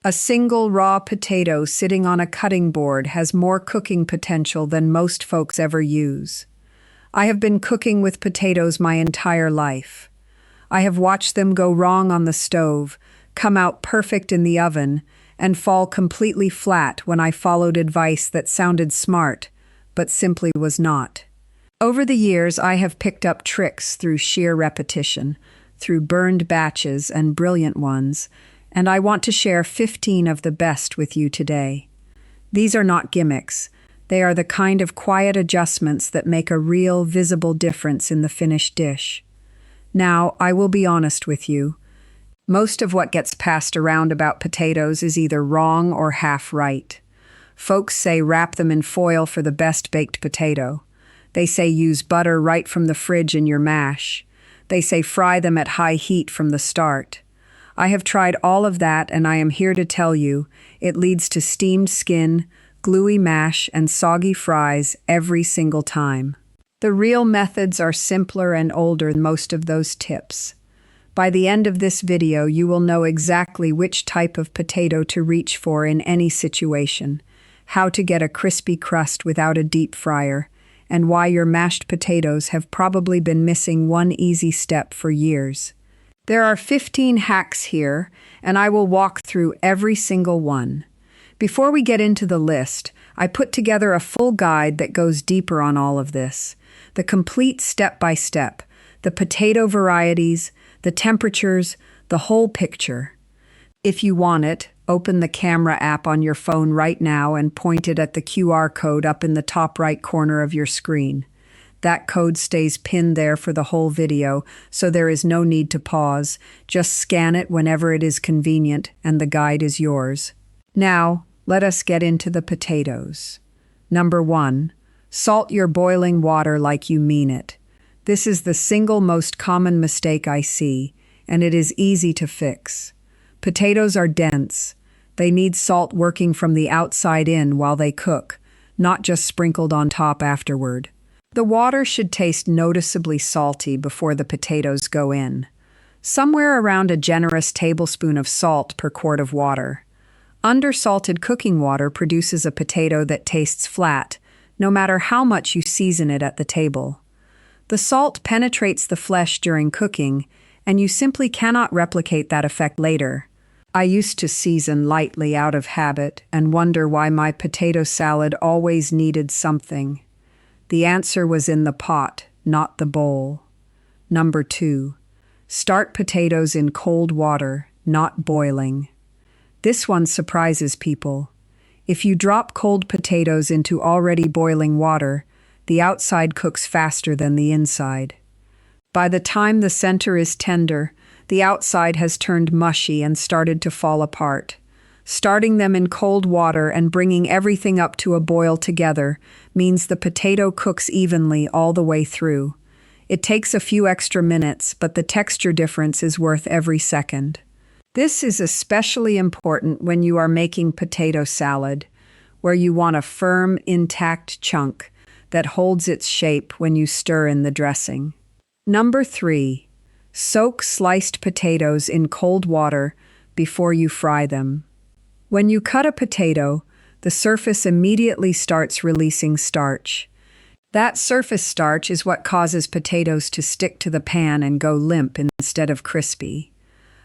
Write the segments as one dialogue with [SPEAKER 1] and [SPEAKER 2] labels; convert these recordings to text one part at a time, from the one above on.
[SPEAKER 1] A single raw potato sitting on a cutting board has more cooking potential than most folks ever use. I have been cooking with potatoes my entire life. I have watched them go wrong on the stove, come out perfect in the oven, and fall completely flat when I followed advice that sounded smart, but simply was not. Over the years, I have picked up tricks through sheer repetition, through burned batches and brilliant ones, and I want to share 15 of the best with you today. These are not gimmicks. They are the kind of quiet adjustments that make a real, visible difference in the finished dish. Now, I will be honest with you. Most of what gets passed around about potatoes is either wrong or half right. Folks say wrap them in foil for the best baked potato. They say use butter right from the fridge in your mash. They say fry them at high heat from the start. I have tried all of that, and I am here to tell you, it leads to steamed skin, gluey mash, and soggy fries every single time. The real methods are simpler and older than most of those tips. By the end of this video, you will know exactly which type of potato to reach for in any situation, how to get a crispy crust without a deep fryer, and why your mashed potatoes have probably been missing one easy step for years. There are 15 hacks here, and I will walk through every single one. Before we get into the list, I put together a full guide that goes deeper on all of this. The complete step-by-step, the potato varieties, the temperatures, the whole picture. If you want it, open the camera app on your phone right now and point it at the QR code up in the top right corner of your screen. That code stays pinned there for the whole video, so there is no need to pause. Just scan it whenever it is convenient, and the guide is yours. Now, let us get into the potatoes. Number 1. Salt your boiling water like you mean it. This is the single most common mistake I see, and it is easy to fix. Potatoes are dense. They need salt working from the outside in while they cook, not just sprinkled on top afterward. The water should taste noticeably salty before the potatoes go in. Somewhere around a generous tablespoon of salt per quart of water. Undersalted cooking water produces a potato that tastes flat, no matter how much you season it at the table. The salt penetrates the flesh during cooking, and you simply cannot replicate that effect later. I used to season lightly out of habit and wonder why my potato salad always needed something. The answer was in the pot, not the bowl. Number 2. Start potatoes in cold water, not boiling. This one surprises people. If you drop cold potatoes into already boiling water, the outside cooks faster than the inside. By the time the center is tender, the outside has turned mushy and started to fall apart. Starting them in cold water and bringing everything up to a boil together means the potato cooks evenly all the way through. It takes a few extra minutes, but the texture difference is worth every second. This is especially important when you are making potato salad, where you want a firm, intact chunk that holds its shape when you stir in the dressing. Number 3. Soak sliced potatoes in cold water before you fry them. When you cut a potato, the surface immediately starts releasing starch. That surface starch is what causes potatoes to stick to the pan and go limp instead of crispy.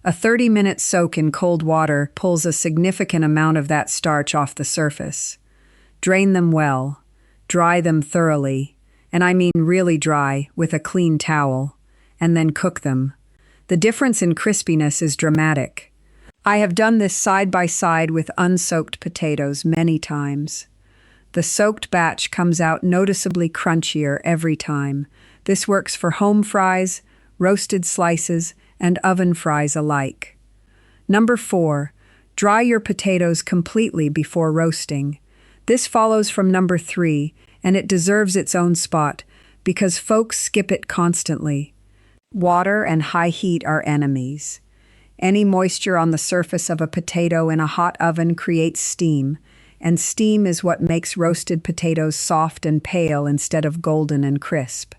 [SPEAKER 1] A 30-minute soak in cold water pulls a significant amount of that starch off the surface. Drain them well, dry them thoroughly, and I mean really dry, with a clean towel, and then cook them. The difference in crispiness is dramatic. I have done this side by side with unsoaked potatoes many times. The soaked batch comes out noticeably crunchier every time. This works for home fries, roasted slices, and oven fries alike. Number 4. Dry your potatoes completely before roasting. This follows from number 3, and it deserves its own spot because folks skip it constantly. Water and high heat are enemies. Any moisture on the surface of a potato in a hot oven creates steam, and steam is what makes roasted potatoes soft and pale instead of golden and crisp.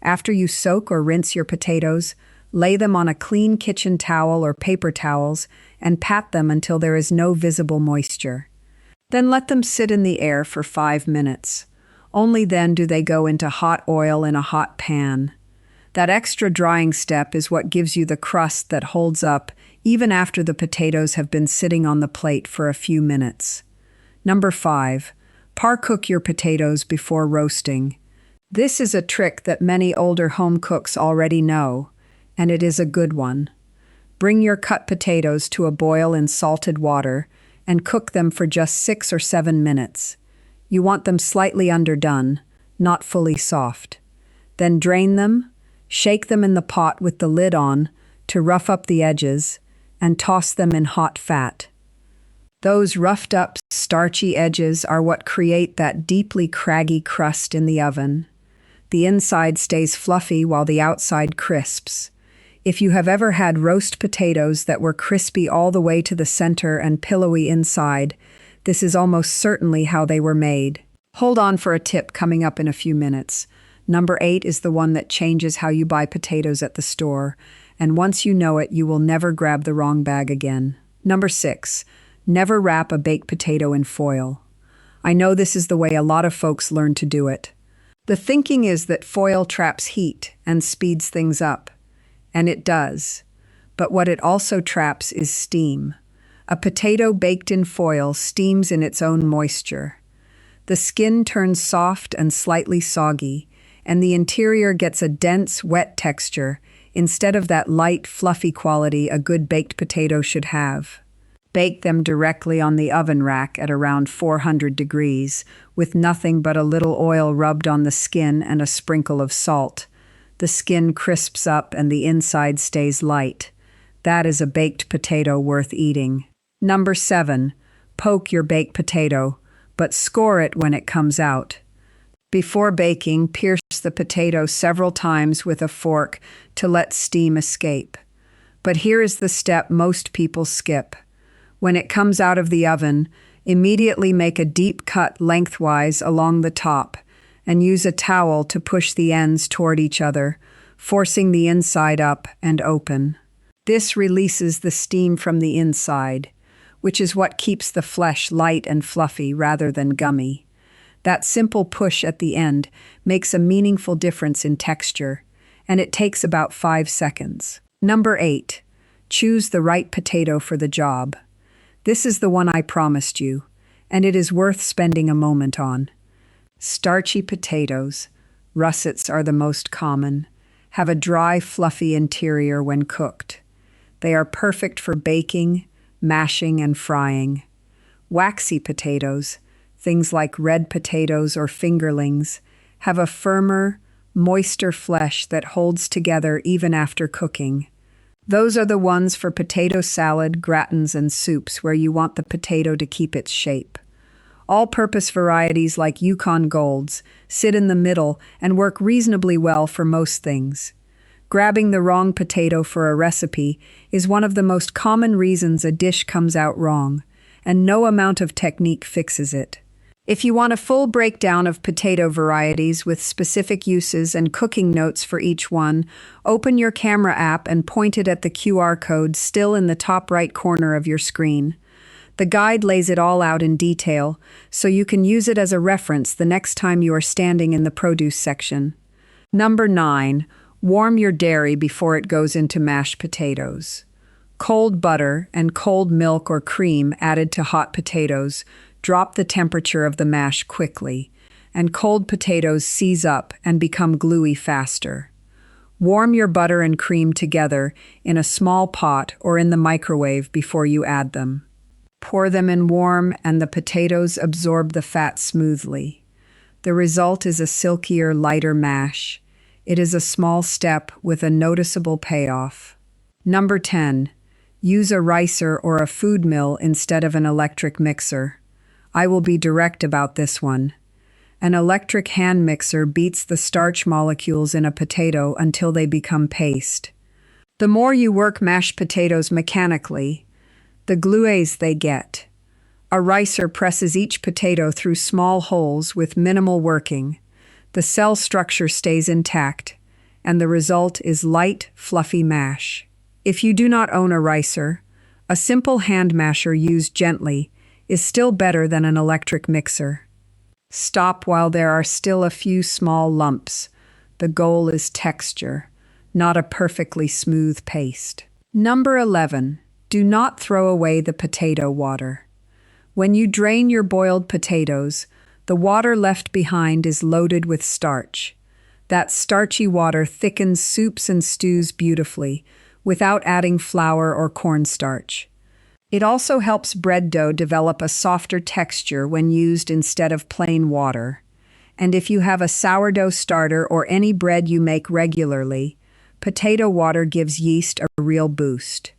[SPEAKER 1] After you soak or rinse your potatoes, Lay them on a clean kitchen towel or paper towels and pat them until there is no visible moisture. Then let them sit in the air for 5 minutes. Only then do they go into hot oil in a hot pan. That extra drying step is what gives you the crust that holds up even after the potatoes have been sitting on the plate for a few minutes. Number 5. Par-cook your potatoes before roasting. This is a trick that many older home cooks already know, and it is a good one. Bring your cut potatoes to a boil in salted water and cook them for just 6 or 7 minutes. You want them slightly underdone, not fully soft. Then drain them, shake them in the pot with the lid on to rough up the edges, and toss them in hot fat. Those roughed up, starchy edges are what create that deeply craggy crust in the oven. The inside stays fluffy while the outside crisps. If you have ever had roast potatoes that were crispy all the way to the center and pillowy inside, this is almost certainly how they were made. Hold on for a tip coming up in a few minutes. Number 8 is the one that changes how you buy potatoes at the store, and once you know it, you will never grab the wrong bag again. Number 6. Never wrap a baked potato in foil. I know this is the way a lot of folks learn to do it. The thinking is that foil traps heat and speeds things up. And it does. But what it also traps is steam. A potato baked in foil steams in its own moisture. The skin turns soft and slightly soggy, and the interior gets a dense, wet texture instead of that light, fluffy quality a good baked potato should have. Bake them directly on the oven rack at around 400 degrees, with nothing but a little oil rubbed on the skin and a sprinkle of salt. The skin crisps up and the inside stays light. That is a baked potato worth eating. Number 7. Poke your baked potato, but score it when it comes out. Before baking, pierce the potato several times with a fork to let steam escape. But here is the step most people skip. When it comes out of the oven, immediately make a deep cut lengthwise along the top and use a towel to push the ends toward each other, forcing the inside up and open. This releases the steam from the inside, which is what keeps the flesh light and fluffy rather than gummy. That simple push at the end makes a meaningful difference in texture, and it takes about 5 seconds. Number 8. Choose the right potato for the job. This is the one I promised you, and it is worth spending a moment on. Starchy potatoes, russets are the most common, have a dry, fluffy interior when cooked. They are perfect for baking, mashing, and frying. Waxy potatoes, things like red potatoes or fingerlings, have a firmer, moister flesh that holds together even after cooking. Those are the ones for potato salad, gratins, and soups where you want the potato to keep its shape. All-purpose varieties like Yukon Golds sit in the middle and work reasonably well for most things. Grabbing the wrong potato for a recipe is one of the most common reasons a dish comes out wrong, and no amount of technique fixes it. If you want a full breakdown of potato varieties with specific uses and cooking notes for each one, open your camera app and point it at the QR code still in the top right corner of your screen. The guide lays it all out in detail, so you can use it as a reference the next time you are standing in the produce section. Number 9. Warm your dairy before it goes into mashed potatoes. Cold butter and cold milk or cream added to hot potatoes drop the temperature of the mash quickly, and cold potatoes seize up and become gluey faster. Warm your butter and cream together in a small pot or in the microwave before you add them. Pour them in warm, and the potatoes absorb the fat smoothly. The result is a silkier, lighter mash. It is a small step with a noticeable payoff. Number 10. Use a ricer or a food mill instead of an electric mixer. I will be direct about this one. An electric hand mixer beats the starch molecules in a potato until they become paste. The more you work mashed potatoes mechanically, the glues they get. A ricer presses each potato through small holes with minimal working. The cell structure stays intact, and the result is light, fluffy mash. If you do not own a ricer, a simple hand masher used gently is still better than an electric mixer. Stop while there are still a few small lumps. The goal is texture, not a perfectly smooth paste. Number 11. Do not throw away the potato water. When you drain your boiled potatoes, the water left behind is loaded with starch. That starchy water thickens soups and stews beautifully, without adding flour or cornstarch. It also helps bread dough develop a softer texture when used instead of plain water. And if you have a sourdough starter or any bread you make regularly, potato water gives yeast a real boost.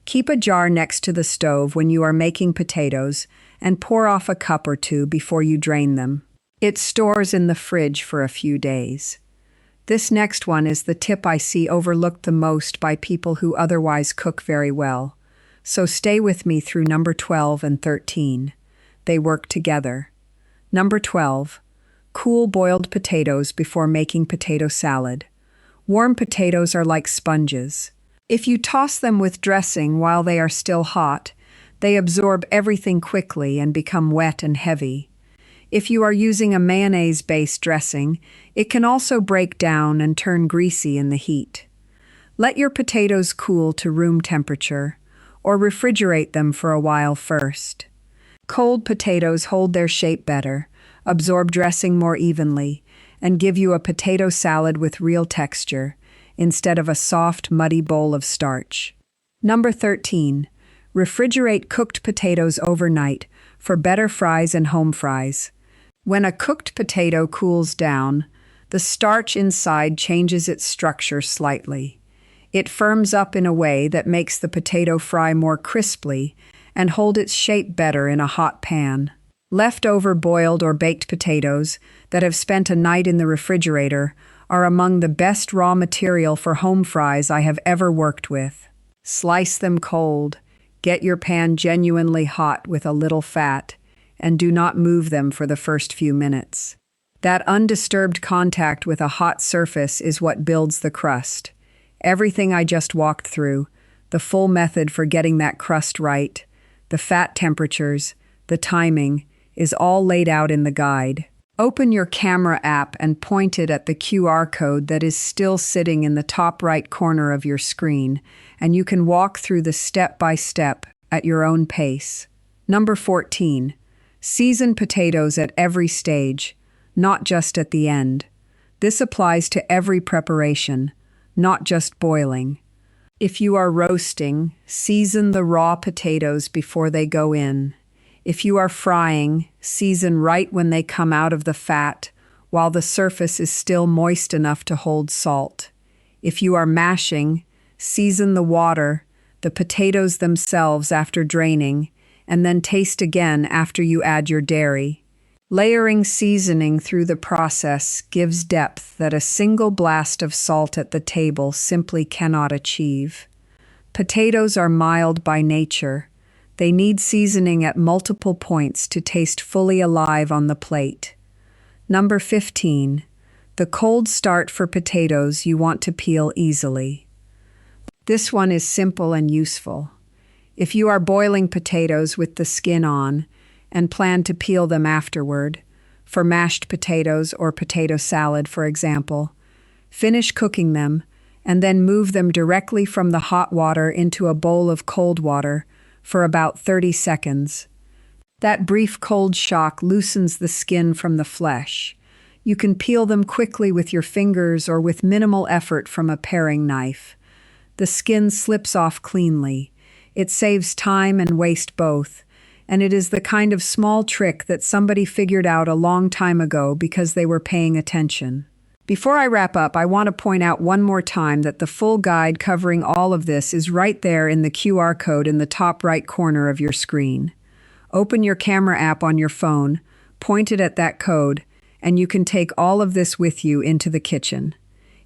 [SPEAKER 1] Keep a jar next to the stove when you are making potatoes and pour off a cup or two before you drain them. It stores in the fridge for a few days. This next one is the tip I see overlooked the most by people who otherwise cook very well. So stay with me through number 12 and 13. They work together. Number 12. Cool boiled potatoes before making potato salad. Warm potatoes are like sponges. If you toss them with dressing while they are still hot, they absorb everything quickly and become wet and heavy. If you are using a mayonnaise-based dressing, it can also break down and turn greasy in the heat. Let your potatoes cool to room temperature, or refrigerate them for a while first. Cold potatoes hold their shape better, absorb dressing more evenly, and give you a potato salad with real texture, instead of a soft, muddy bowl of starch. Number 13. Refrigerate cooked potatoes overnight for better fries and home fries. When a cooked potato cools down, the starch inside changes its structure slightly. It firms up in a way that makes the potato fry more crisply and hold its shape better in a hot pan. Leftover boiled or baked potatoes that have spent a night in the refrigerator are among the best raw material for home fries I have ever worked with. Slice them cold, get your pan genuinely hot with a little fat, and do not move them for the first few minutes. That undisturbed contact with a hot surface is what builds the crust. Everything I just walked through, the full method for getting that crust right, the fat temperatures, the timing, is all laid out in the guide. Open your camera app and point it at the QR code that is still sitting in the top right corner of your screen, and you can walk through the step-by-step at your own pace. Number 14. Season potatoes at every stage, not just at the end. This applies to every preparation, not just boiling. If you are roasting, season the raw potatoes before they go in. If you are frying, season right when they come out of the fat, while the surface is still moist enough to hold salt. If you are mashing, season the water, the potatoes themselves after draining, and then taste again after you add your dairy. Layering seasoning through the process gives depth that a single blast of salt at the table simply cannot achieve. Potatoes are mild by nature. They need seasoning at multiple points to taste fully alive on the plate. Number 15. The cold start for potatoes you want to peel easily. This one is simple and useful. If you are boiling potatoes with the skin on and plan to peel them afterward, for mashed potatoes or potato salad, for example, finish cooking them and then move them directly from the hot water into a bowl of cold water for about 30 seconds. That brief cold shock loosens the skin from the flesh. You can peel them quickly with your fingers or with minimal effort from a paring knife. The skin slips off cleanly. It saves time and waste both, and it is the kind of small trick that somebody figured out a long time ago because they were paying attention. Before I wrap up, I want to point out one more time that the full guide covering all of this is right there in the QR code in the top right corner of your screen. Open your camera app on your phone, point it at that code, and you can take all of this with you into the kitchen.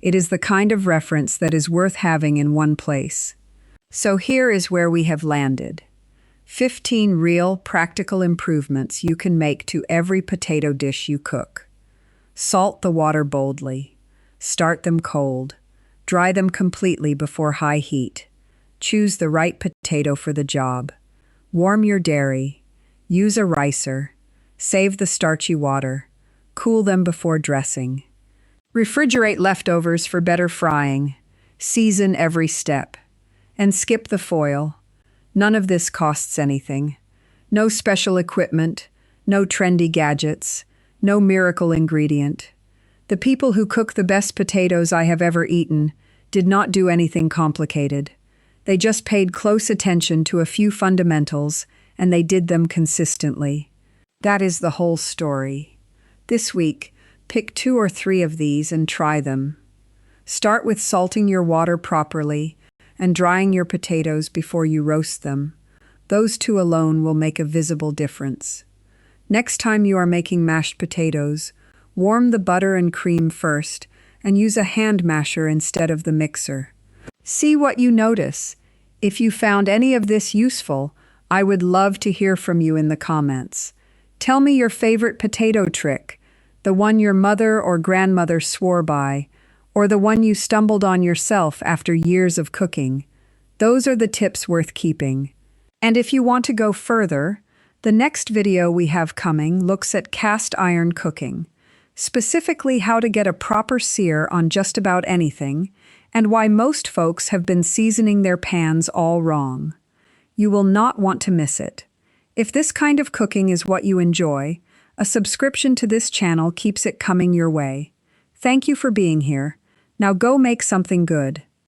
[SPEAKER 1] It is the kind of reference that is worth having in one place. So here is where we have landed. 15 real, practical improvements you can make to every potato dish you cook. Salt the water boldly. Start them cold. Dry them completely before high heat. Choose the right potato for the job. Warm your dairy. Use a ricer. Save the starchy water. Cool them before dressing. Refrigerate leftovers for better frying. Season every step. And skip the foil. None of this costs anything. No special equipment, no trendy gadgets, no miracle ingredient. The people who cook the best potatoes I have ever eaten did not do anything complicated. They just paid close attention to a few fundamentals, and they did them consistently. That is the whole story. This week, pick 2 or 3 of these and try them. Start with salting your water properly and drying your potatoes before you roast them. Those 2 alone will make a visible difference. Next time you are making mashed potatoes, warm the butter and cream first and use a hand masher instead of the mixer. See what you notice. If you found any of this useful, I would love to hear from you in the comments. Tell me your favorite potato trick, the one your mother or grandmother swore by, or the one you stumbled on yourself after years of cooking. Those are the tips worth keeping. And if you want to go further, the next video we have coming looks at cast iron cooking, specifically how to get a proper sear on just about anything, and why most folks have been seasoning their pans all wrong. You will not want to miss it. If this kind of cooking is what you enjoy, a subscription to this channel keeps it coming your way. Thank you for being here. Now go make something good.